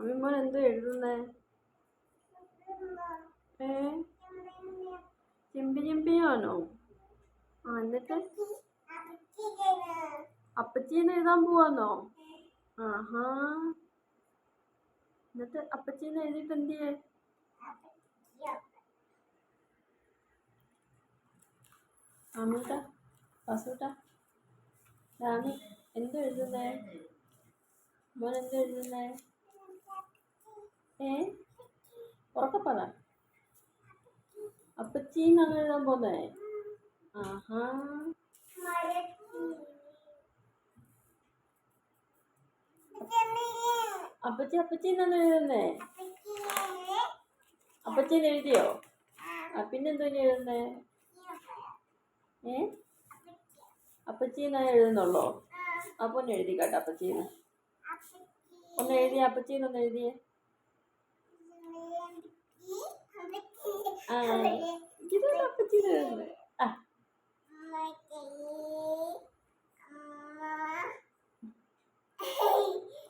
അമ്മിമോൻ എന്തോ എഴുതുന്നേ? ഏ ചിമ്പി ചിമ്പിയാണോ? എന്നിട്ട് അപ്പച്ചീന്ന് എഴുതാൻ പോവാന്നോ? ആഹാ. എന്നിട്ട് അപ്പച്ചീന്ന് എഴുതിയിട്ട് എന്തിയേ? അമ്മൂട്ട വാസൂട്ട രാമി എന്തോ എഴുതുന്നേ? മോൻ എന്തോ എഴുതുന്നേ? ഉറക്കെ പറ. അപ്പച്ചീന്നാണ് എഴുതാൻ പോന്നേ? ആഹാ. അപ്പച്ചി അപ്പച്ചീന്നാണ് എഴുതുന്നേ? അപ്പച്ചീന്ന് എഴുതിയോ? പിന്നെന്തോ ഇനി എഴുതുന്നേ? അപ്പച്ചീന്നാണ് എഴുതുന്നുള്ളോ? അപ്പൊ ഒന്ന് എഴുതിക്കാട്ടെ അപ്പച്ചീന്ന്. ഒന്ന് എഴുതിയ അപ്പച്ചീന്നൊന്ന് എഴുതിയേ. ഇതാണ് അപ്പച്ചീന്ന് എഴുതുന്നത്.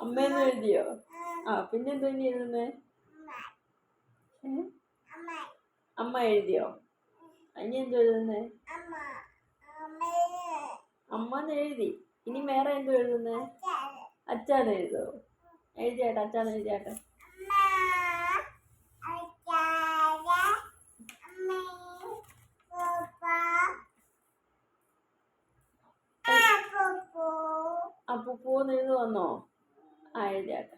അമ്മേന്ന് എഴുതിയോ? പിന്നെന്തോ ഇനി എഴുതുന്നേ? അമ്മ എഴുതിയോ? ഇനി എന്തോ എഴുതുന്നേ? അമ്മന്ന് എഴുതി. ഇനി വേറെ എന്തോ എഴുതുന്നേ? അച്ഛാന്ന് എഴുതോ? എഴുതിയാട്ടെ, അച്ഛാന്ന് എഴുതിയാട്ടെ. അപ്പൂന്ന് എഴുതുവന്നോ? എഴുതിയാട്ടെ.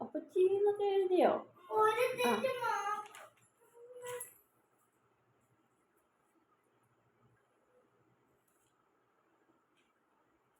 അപ്പച്ചീന്നൊക്കെ എഴുതിയോ?